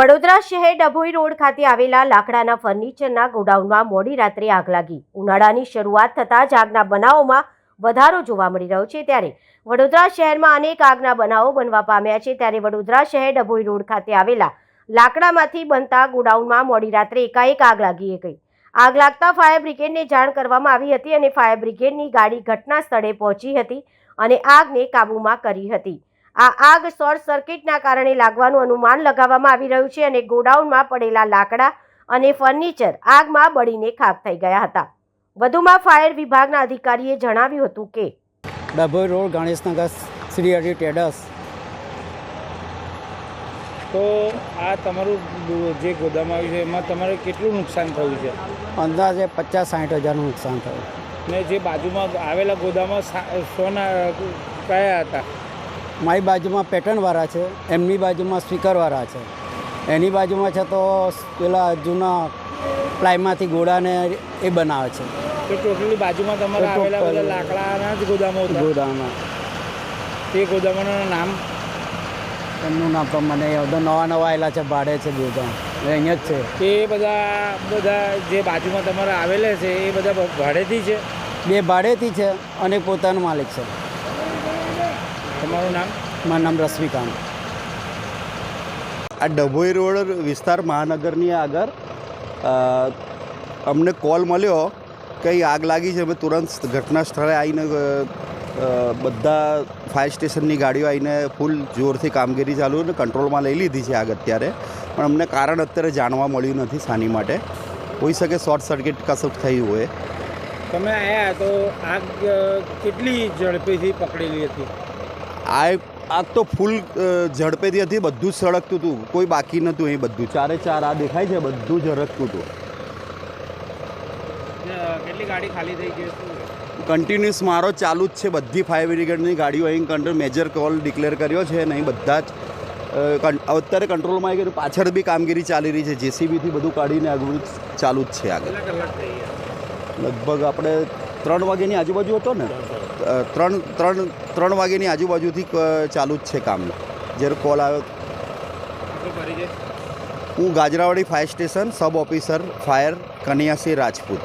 વડોદરા શહેર ડભોઈ રોડ ખાતે આવેલા લાકડાના ફર્નિચરના ગોડાઉનમાં મોડી રાત્રે આગ લાગી. ઉનાળાની શરૂઆત થતાં જ આગના બનાવોમાં વધારો જોવા મળી રહ્યો છે. ત્યારે વડોદરા શહેરમાં અનેક આગના બનાવો બનવા પામ્યા છે. ત્યારે વડોદરા શહેર ડભોઈ રોડ ખાતે આવેલા લાકડામાંથી બનતા ગોડાઉનમાં મોડી રાત્રે એકાએક આગ લાગી ગઈ. આગ લાગતા ફાયર બ્રિગેડને જાણ કરવામાં આવી હતી અને ફાયર બ્રિગેડની ગાડી ઘટના સ્થળે પહોંચી હતી અને આગને કાબૂમાં કરી હતી. આ આગ શોર્ટ સર્કિટના કારણે લાગવાનું અનુમાન લગાવવામાં આવી રહ્યું છે અને ગોડાઉનમાં પડેલા લાકડા અને ફર્નિચર આગમાં બળીને ખાખ થઈ ગયા હતા. વધુમાં ફાયર વિભાગના અધિકારીએ જણાવ્યું હતું કે ડભોઈ રોડ ગણેશનગર શ્રી હરિ ટ્રેડર્સ. તો આ તમારું જે ગોદામ આવ્યું છે એમાં તમારે કેટલું નુકસાન થયું છે? અંદાજે 50-60 હજારનું નુકસાન થયું. ને જે બાજુમાં આવેલા ગોદામમાં સોના કયા હતા? મારી બાજુમાં પેટર્નવાળા છે, એમની બાજુમાં સ્પીકરવાળા છે, એની બાજુમાં છે તો પેલા જૂના પ્લાયમાંથી ગોળાને એ બનાવે છે. તો ટોટલી બાજુમાં તમારા આવેલા બધા લાકડાના જ ગોદામો હતા? ગોદામમાં. તે ગોદામોનું નામ? એમનું નામ તો મને નવા આવેલા છે, ભાડે છે ગોદામ, એ અહીંયા જ છે. એ બધા જે બાજુમાં તમારા આવેલા છે એ બધા ભાડેથી છે? 2 ભાડેથી છે અને પોતાનો માલિક છે. તમારું નામ? મારું નામ રશ્મિકાંત. આ ડભોઈ રોડ વિસ્તાર મહાનગરની આગળ અમને કોલ મળ્યો કે આગ લાગી છે. અમે તુરંત ઘટના સ્થળે આવીને બધા ફાયર સ્ટેશનની ગાડીઓ આવીને ફૂલ જોરથી કામગીરી ચાલુ અને કંટ્રોલમાં લઈ લીધી છે આગ અત્યારે. પણ અમને કારણ અત્યારે જાણવા મળ્યું નથી શાની માટે. હોઈ શકે શોર્ટ સર્કિટ કશું થયું હોય. તમે આવ્યા તો આગ કેટલી ઝડપેથી પકડેલી હતી? આગ તો ફૂલ ઝડપેથી હતી, બધું જ સળગતું હતું, કોઈ બાકી નહોતું. અહીં બધું 4 આ દેખાય છે, બધું ઝરકતું હતું. કેટલી ગાડી ખાલી થઈ ગઈ? કન્ટિન્યુઅસ મારો ચાલુ જ છે. બધી ફાયર બ્રિગેડની ગાડીઓ અહીં મેજર કોલ ડિક્લેર કર્યો છે અને અહીં બધા જ અત્યારે કંટ્રોલમાં આવી ગયું. પાછળ બી કામગીરી ચાલી રહી છે, જેસીબીથી બધું કાઢીને આગળ ચાલુ જ છે. આગળ લગભગ આપણે 3 વાગ્યાની આજુબાજુ હતો ને, 3 વાગ્યાની આજુબાજુથી ચાલુ જ છે કામ. જ્યારે કોલ આવ્યો. હું Gajrawadi fire station sub officer fire Kanyasinh Rajput.